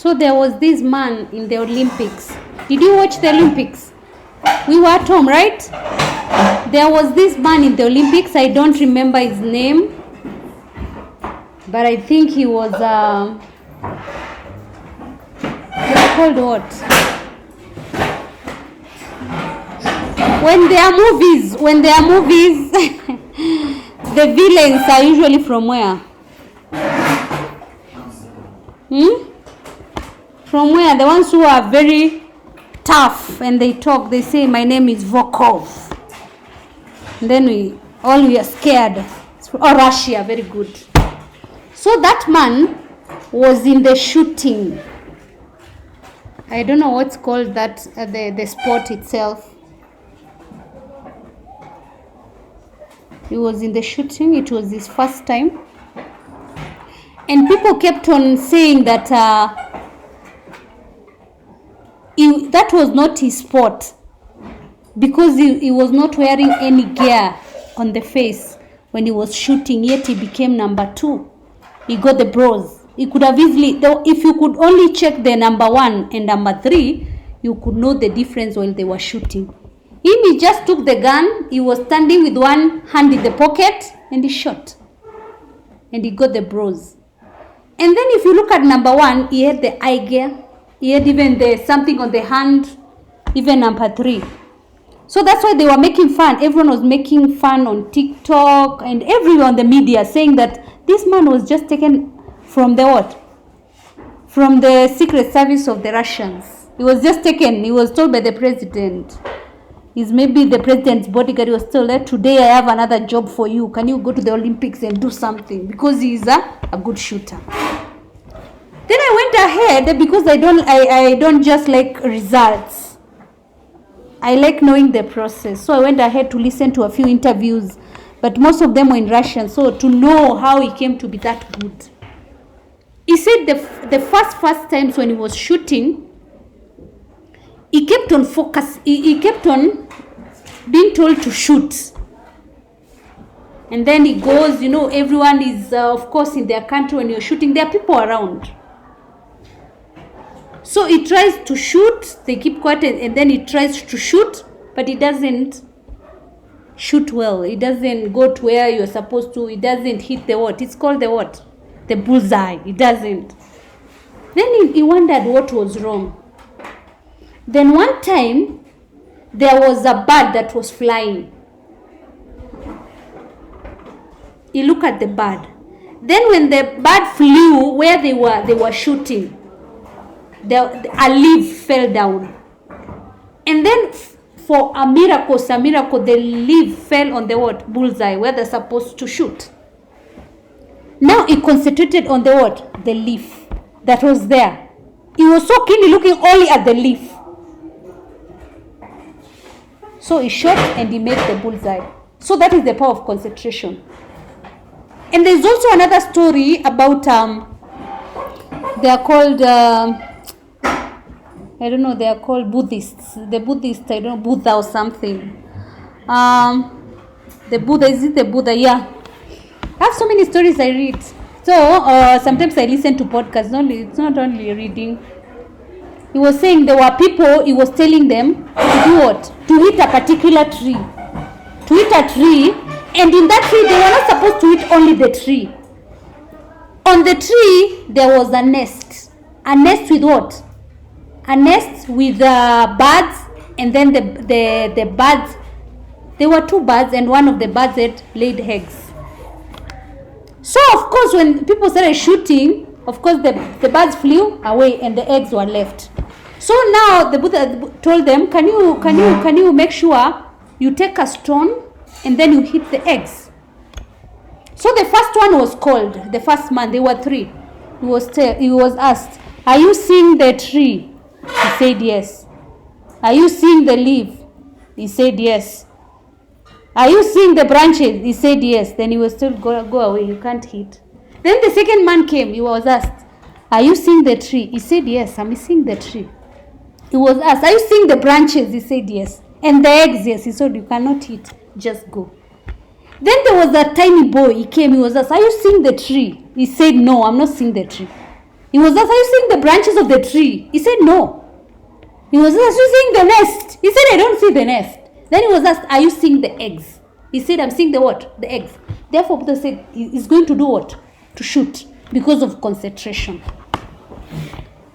So there was this man in the Olympics. Did you watch the Olympics? We were at home, right? There was this man in the Olympics. I don't remember his name, but I think he was called what? When there are movies, the villains are usually from where? From where? The ones who are very tough and they talk, they say, my name is Volkov. And then we are scared. Oh, Russia, very good. So that man was in the shooting. I don't know what's called that, the sport itself. He was in the shooting. It was his first time. And people kept on saying that that was not his sport, because he was not wearing any gear on the face when he was shooting, yet he became number 2. He got the bronze. He could have easily, if you could only check the number 1 and number 3, you could know the difference while they were shooting. He just took the gun, he was standing with one hand in the pocket, and he shot. And he got the bronze. And then if you look at number 1, he had the eye gear, he had even something on the hand, even number 3. So that's why they were making fun. Everyone was making fun on TikTok and everyone on the media, saying that this man was just taken from the what? From the secret service of the Russians. He was just taken. He was told by the president. He's maybe the president's bodyguard. He was told that today I have another job for you. Can you go to the Olympics and do something? Because he's a good shooter. Then I went ahead, because I don't just like results. I like knowing the process. So I went ahead to listen to a few interviews, but most of them were in Russian. So to know how he came to be that good. He said the first times when he was shooting, he kept on focus. He kept on being told to shoot. And then he goes, everyone is, of course, in their country when you're shooting, there are people around. So he tries to shoot, they keep quiet, and then he tries to shoot, but he doesn't shoot well. He doesn't go to where you're supposed to. He doesn't hit the what? It's called the what? The bullseye. He doesn't. Then he wondered what was wrong. Then one time, there was a bird that was flying. He looked at the bird. Then when the bird flew where they were shooting, a leaf fell down. And then for a miracle, the leaf fell on the what? Bullseye, where they're supposed to shoot. Now he concentrated on the what? The leaf that was there. He was so keenly looking only at the leaf. So he shot and he made the bullseye. So that is the power of concentration. And there's also another story about, they are called, they are called Buddhists. The Buddhists, I don't know, Buddha or something. The Buddha, is it the Buddha? Yeah. I have so many stories I read. So sometimes I listen to podcasts. It's not only reading. He was saying there were people, he was telling them to do what? To hit a particular tree. To hit a tree, and in that tree, they were not supposed to hit only the tree. On the tree, there was a nest. A nest with what? A nest with birds, and then the birds, there were 2 birds, and one of the birds had laid eggs. So, of course, when people started shooting, of course, the birds flew away and the eggs were left. So now the Buddha told them, can you make sure you take a stone and then you hit the eggs? So the first one was called, the first man, there were 3. He was asked, are you seeing the tree? He said yes. Are you seeing the leaf? He said yes. Are you seeing the branches? He said yes. Then he was told, go away, you can't hit. Then the second man came, he was asked, are you seeing the tree? He said yes, I'm seeing the tree. He was asked, are you seeing the branches? He said yes. And the eggs, yes. He said, you cannot hit, just go. Then there was a tiny boy, he came, he was asked, are you seeing the tree? He said, no, I'm not seeing the tree. He was asked, are you seeing the branches of the tree? He said, no. He was asked, are you seeing the nest? He said, I don't see the nest. Then he was asked, are you seeing the eggs? He said, I'm seeing the what? The eggs. Therefore, Peter said, he's going to do what? To shoot, because of concentration.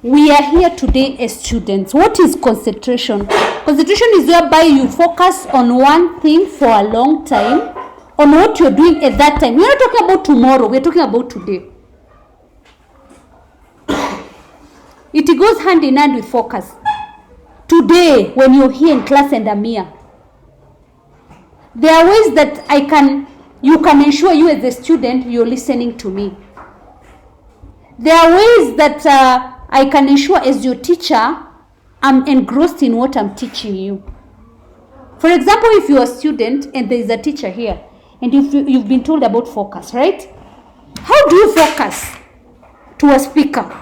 We are here today as students. What is concentration? Concentration is whereby you focus on one thing for a long time, on what you're doing at that time. We're not talking about tomorrow, we're talking about today. It goes hand in hand with focus. Today, when you're here in class and I'm here, there are ways that you can ensure you as a student, you're listening to me. There are ways that I can ensure as your teacher, I'm engrossed in what I'm teaching you. For example, if you're a student and there is a teacher here, and you've been told about focus, right? How do you focus to a speaker?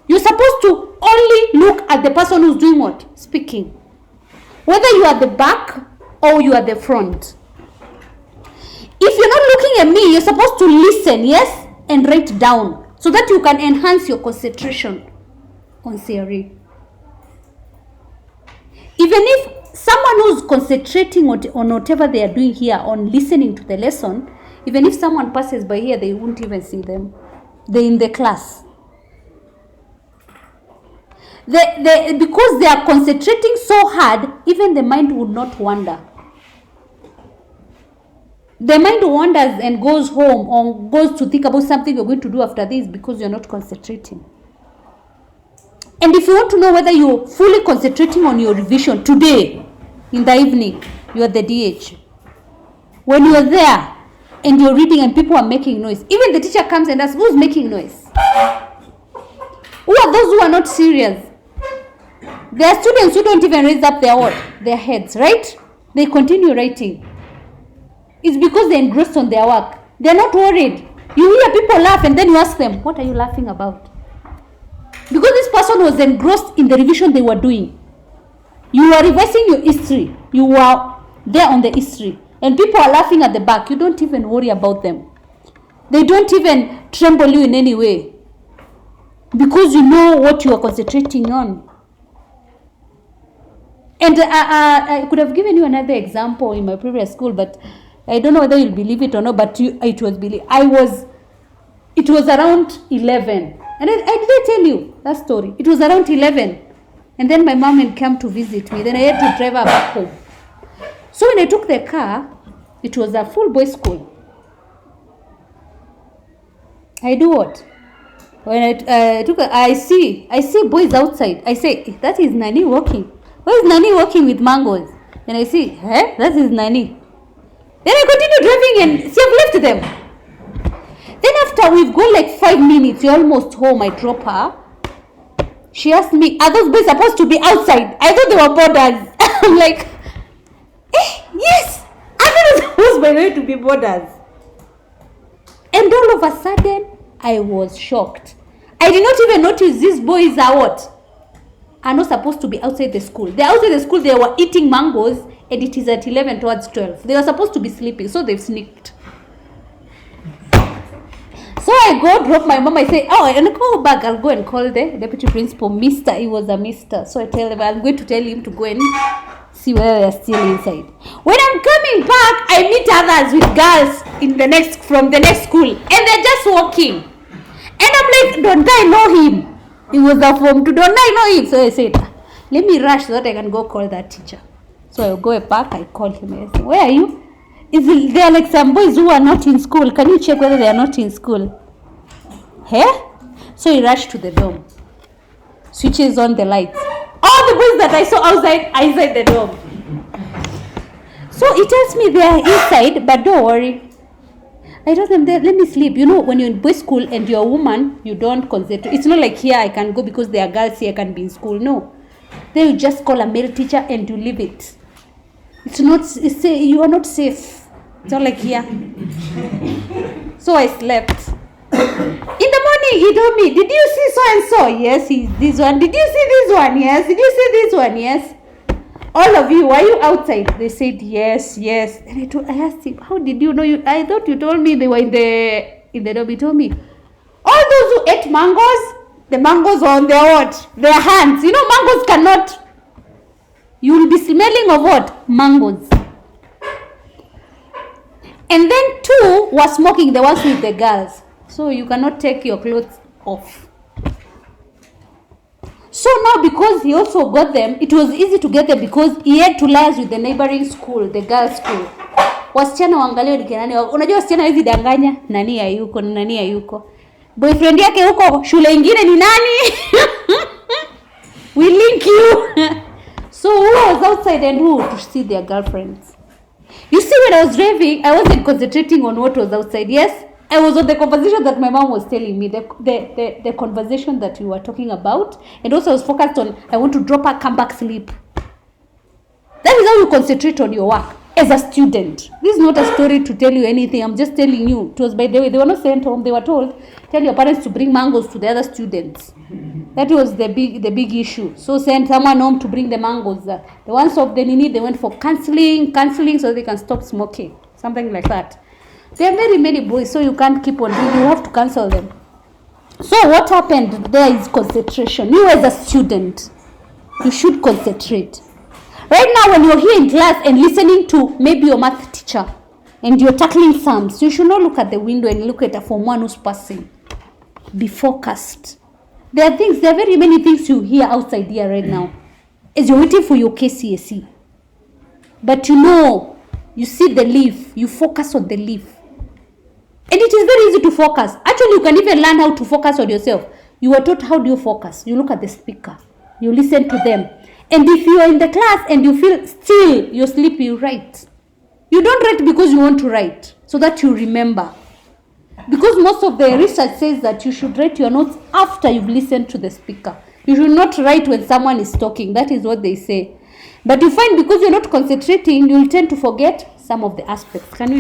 You're supposed to only look at the person who's doing what? Speaking. Whether you are at the back or you are at the front. If you're not looking at me, you're supposed to listen, yes? And write down so that you can enhance your concentration on theory. Even if someone who's concentrating on whatever they are doing here, on listening to the lesson, even if someone passes by here, they won't even see them. They're in the class. Because they are concentrating so hard, even the mind would not wander. The mind wanders and goes home or goes to think about something you're going to do after this because you're not concentrating. And if you want to know whether you're fully concentrating on your revision today, in the evening, you are the DH. When you're there and you're reading and people are making noise, even the teacher comes and asks, who's making noise? Who are those who are not serious? There are students who don't even raise up their heads, right? They continue writing. It's because they're engrossed on their work. They're not worried. You hear people laugh and then you ask them, what are you laughing about? Because this person was engrossed in the revision they were doing. You are revising your history. You are there on the history. And people are laughing at the back. You don't even worry about them. They don't even tremble you in any way. Because you know what you are concentrating on. And I could have given you another example in my previous school, but I don't know whether you'll believe it or not, but it was believed. It was around 11. And I did I tell you that story? It was around 11. And then my mom had come to visit me. Then I had to drive her back home. So when I took the car, it was a full boys' school. I do what? When I see boys outside. I say, that is Nani walking. Where is Nani walking with mangoes? And I see, that is Nani. Then I continue driving and see, I've left them. Then after we've gone like 5 minutes, you're almost home, I drop her. She asked me, are those boys supposed to be outside? I thought they were boarders. I'm like, yes. I thought they were supposed by the way to be boarders. And all of a sudden, I was shocked. I did not even notice these boys are not supposed to be outside the school. They're outside the school, they were eating mangoes, and it is at 11 towards 12. They were supposed to be sleeping, so they've sneaked. So I go drop my mom. I say, I'm going to go back. I'll go and call the deputy principal. He was a mister. So I tell him, I'm going to tell him to go and see whether they're still inside. When I'm coming back, I meet others with girls from the next school. And they're just walking. And I'm like, don't I know him? He was a form 2. Don't I know him? So I said, let me rush so that I can go call that teacher. So I go back. I call him. I say, where are you? There are like some boys who are not in school. Can you check whether they are not in school? So he rushed to the dorm. Switches on the lights. All the boys that I saw outside the dorm. So he tells me they are inside, but don't worry. I told them, let me sleep. You know, when you're in boys' school and you're a woman, you don't concentrate. It's not like here I can go because there are girls here I can be in school. No. Then you just call a male teacher and you leave it. You are not safe. It's not like here. So I slept. In the morning, he told me, did you see so and so? Yes, this one. Did you see this one? Yes. Did you see this one? Yes. All of you, are you outside? They said, yes. And I asked him, how did you know? I thought you told me they were in the dorm. He told me, All those who ate mangoes, the mangoes were on their what? Their hands. You know, mangoes cannot. You will be smelling of what? Mangoes. And then 2 were smoking, the ones with the girls. So you cannot take your clothes off. So now because he also got them, it was easy to get them because he had to liaise with the neighboring school, the girls' school. Wasichana waangalie nikinani. Unajua wasichana hizi danganya, nani hayuko, nani hayuko. Boyfriend yake huko shule ingine ni nani? We link you. So who was outside and who to see their girlfriends? You see, when I was driving, I wasn't concentrating on what was outside. Yes, I was on the conversation that my mom was telling me, the conversation that we were talking about. And also I was focused on, I want to drop her, come back, sleep. That is how you concentrate on your work as a student. This is not a story to tell you anything. I'm just telling you. It was by the way, they were not sent home. They were told, tell your parents to bring mangoes to the other students. That was the big issue. So send someone home to bring the mangoes. The ones of the Nini, they went for counseling so they can stop smoking. Something like that. There are very many boys, so you can't keep on doing. You have to cancel them. So what happened there is concentration. You as a student, you should concentrate. Right now, when you're here in class and listening to maybe your math teacher and you're tackling sums, you should not look at the window and look at a Form 1 who's passing. Be focused. There are very many things you hear outside here right now as you're waiting for your KCSE. But you see the leaf, you focus on the leaf. And it is very easy to focus. Actually, you can even learn how to focus on yourself. You are taught how do you focus. You look at the speaker. You listen to them. And if you are in the class and you feel still you're sleepy, you write. You don't write because you want to write, so that you remember. Because most of the research says that you should write your notes after you've listened to the speaker. You should not write when someone is talking. That is what they say. But you find because you're not concentrating, you'll tend to forget some of the aspects. Can we